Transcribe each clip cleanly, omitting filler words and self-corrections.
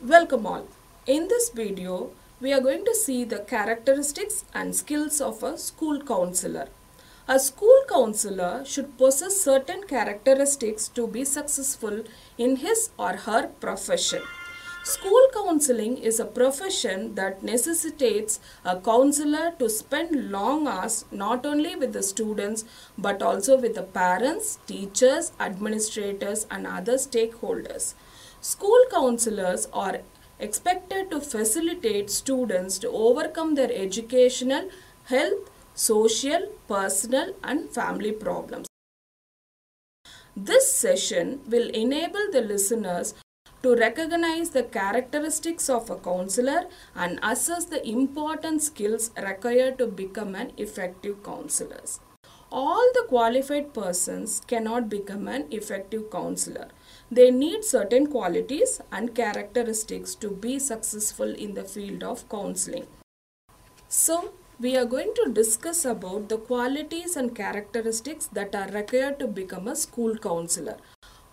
Welcome all. In this video, we are going to see the characteristics and skills of a school counselor. A school counselor should possess certain characteristics to be successful in his or her profession. School counseling is a profession that necessitates a counselor to spend long hours not only with the students but also with the parents, teachers, administrators and other stakeholders. School counselors are expected to facilitate students to overcome their educational, health, social, personal and family problems. This session will enable the listeners to recognize the characteristics of a counselor and assess the important skills required to become an effective counselor. All the qualified persons cannot become an effective counselor. They need certain qualities and characteristics to be successful in the field of counseling. So, we are going to discuss about the qualities and characteristics that are required to become a school counselor.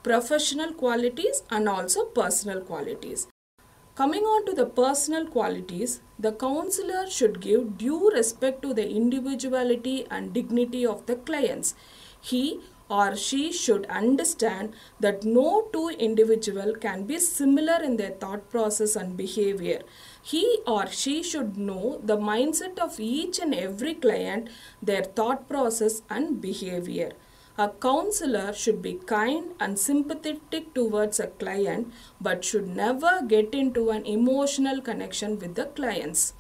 Professional qualities and also personal qualities. Coming on to the personal qualities, the counselor should give due respect to the individuality and dignity of the clients. He or she should understand that no two individuals can be similar in their thought process and behavior. He or she should know the mindset of each and every client, their thought process and behavior. A counselor should be kind and sympathetic towards a client but should never get into an emotional connection with the clients.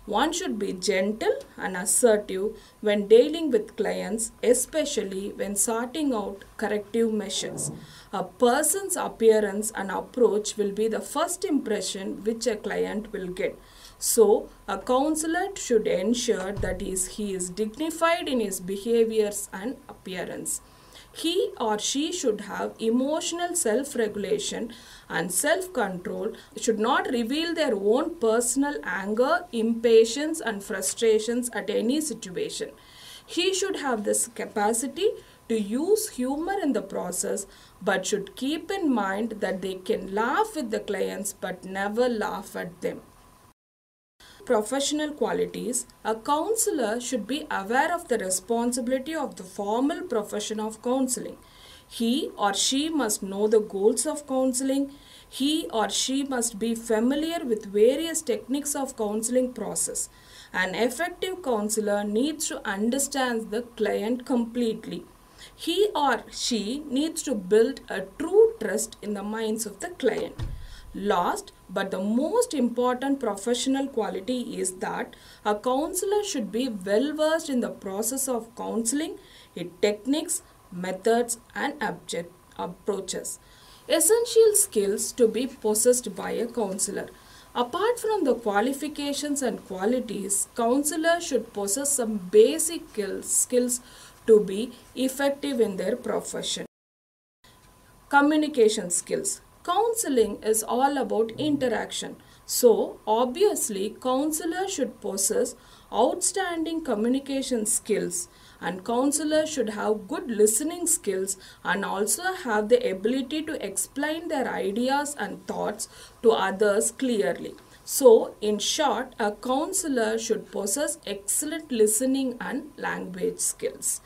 One should be gentle and assertive when dealing with clients, especially when sorting out corrective measures. A person's appearance and approach will be the first impression which a client will get. So, a counselor should ensure that he is dignified in his behaviors and appearance. He or she should have emotional self-regulation and self-control, should not reveal their own personal anger, impatience and frustrations at any situation. He should have this capacity to use humor in the process but should keep in mind that they can laugh with the clients but never laugh at them. Professional qualities, a counselor should be aware of the responsibility of the formal profession of counseling. He or she must know the goals of counseling. He or she must be familiar with various techniques of counseling process. An effective counselor needs to understand the client completely. He or she needs to build a true trust in the minds of the client. Last but the most important professional quality is that a counselor should be well versed in the process of counseling, its techniques, methods and approaches. Essential skills to be possessed by a counselor. Apart from the qualifications and qualities, counselors should possess some basic skills to be effective in their profession. Communication skills. Counseling is all about interaction. So, obviously, counselor should possess outstanding communication skills and counselor should have good listening skills and also have the ability to explain their ideas and thoughts to others clearly. So, in short, a counselor should possess excellent listening and language skills.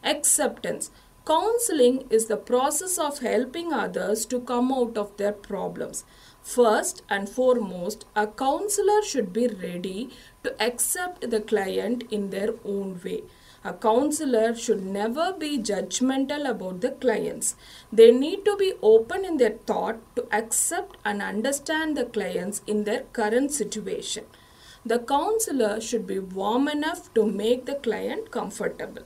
Acceptance. Counseling is the process of helping others to come out of their problems. First and foremost, a counselor should be ready to accept the client in their own way. A counselor should never be judgmental about the clients. They need to be open in their thought to accept and understand the clients in their current situation. The counselor should be warm enough to make the client comfortable.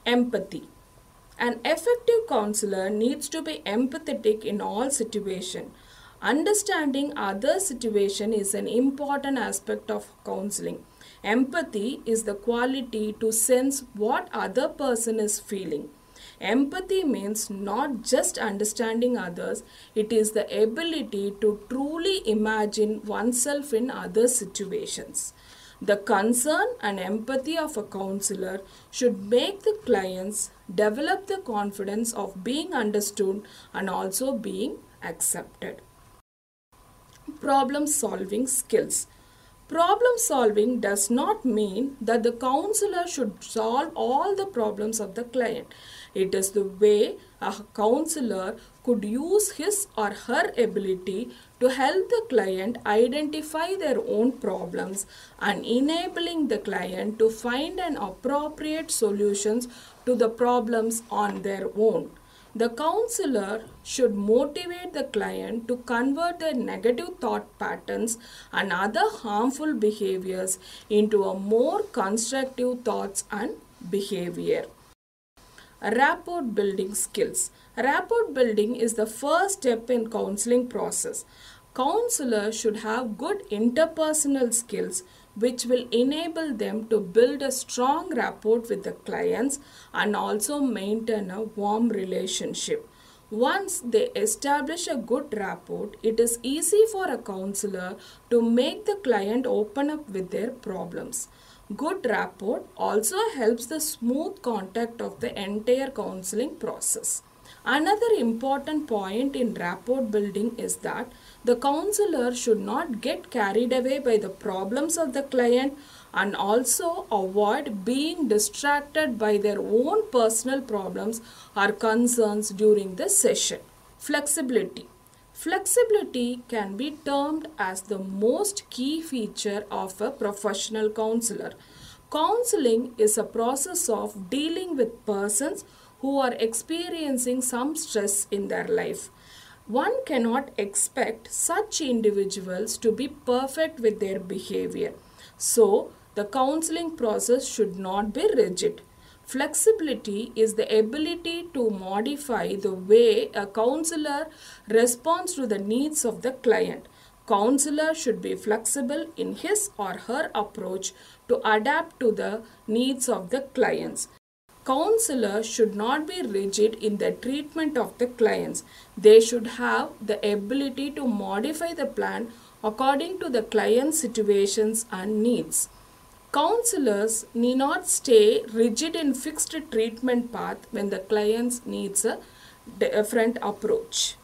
Empathy. An effective counselor needs to be empathetic in all situations. Understanding others' situation is an important aspect of counseling. Empathy is the quality to sense what other person is feeling. Empathy means not just understanding others, it is the ability to truly imagine oneself in other situations. The concern and empathy of a counselor should make the clients develop the confidence of being understood and also being accepted. Problem solving skills. Problem solving does not mean that the counselor should solve all the problems of the client. It is the way a counselor could use his or her ability to help the client identify their own problems and enabling the client to find an appropriate solutions to the problems on their own. The counselor should motivate the client to convert their negative thought patterns and other harmful behaviors into a more constructive thoughts and behavior. Rapport building skills. Rapport building is the first step in counseling process. Counselors should have good interpersonal skills which will enable them to build a strong rapport with the clients and also maintain a warm relationship. Once they establish a good rapport, it is easy for a counselor to make the client open up with their problems. Good rapport also helps the smooth contact of the entire counseling process. Another important point in rapport building is that the counselor should not get carried away by the problems of the client and also avoid being distracted by their own personal problems or concerns during the session. Flexibility. Flexibility can be termed as the most key feature of a professional counselor. Counseling is a process of dealing with persons who are experiencing some stress in their life. One cannot expect such individuals to be perfect with their behavior. So, the counseling process should not be rigid. Flexibility is the ability to modify the way a counselor responds to the needs of the client. Counselor should be flexible in his or her approach to adapt to the needs of the clients. Counselors should not be rigid in the treatment of the clients. They should have the ability to modify the plan according to the client's situations and needs. Counselors need not stay rigid in fixed treatment path when the client needs a different approach.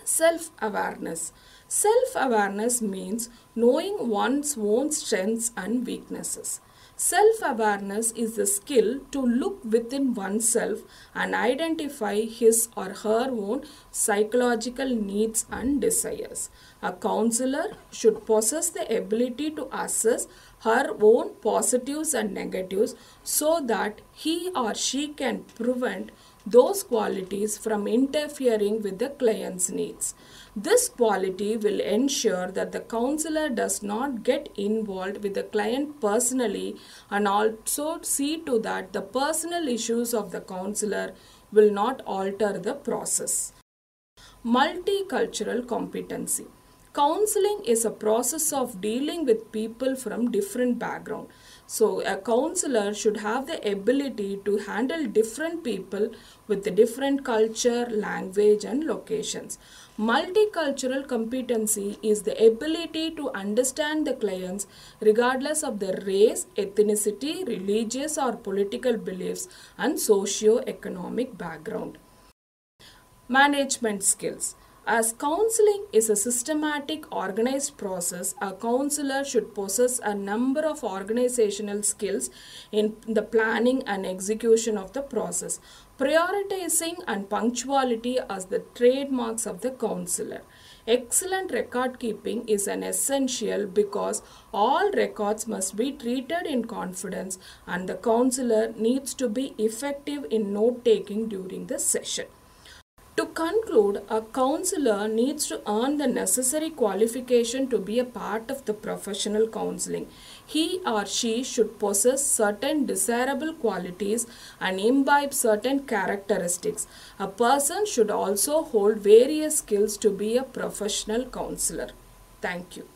Self-awareness. Self-awareness means knowing one's own strengths and weaknesses. Self-awareness is the skill to look within oneself and identify his or her own psychological needs and desires. A counselor should possess the ability to assess her own positives and negatives so that he or she can prevent those qualities from interfering with the client's needs. This quality will ensure that the counselor does not get involved with the client personally and also see to that the personal issues of the counselor will not alter the process. Multicultural competency. Counseling is a process of dealing with people from different backgrounds. So a counselor should have the ability to handle different people with the different culture, language and locations. Multicultural competency is the ability to understand the clients regardless of their race, ethnicity, religious or political beliefs and socio-economic background. Management skills. As counseling is a systematic, organized process, a counselor should possess a number of organizational skills in the planning and execution of the process. Prioritizing and punctuality as the trademarks of the counselor. Excellent record keeping is an essential because all records must be treated in confidence and the counselor needs to be effective in note taking during the session. To conclude, a counselor needs to earn the necessary qualification to be a part of the professional counseling. He or she should possess certain desirable qualities and imbibe certain characteristics. A person should also hold various skills to be a professional counselor. Thank you.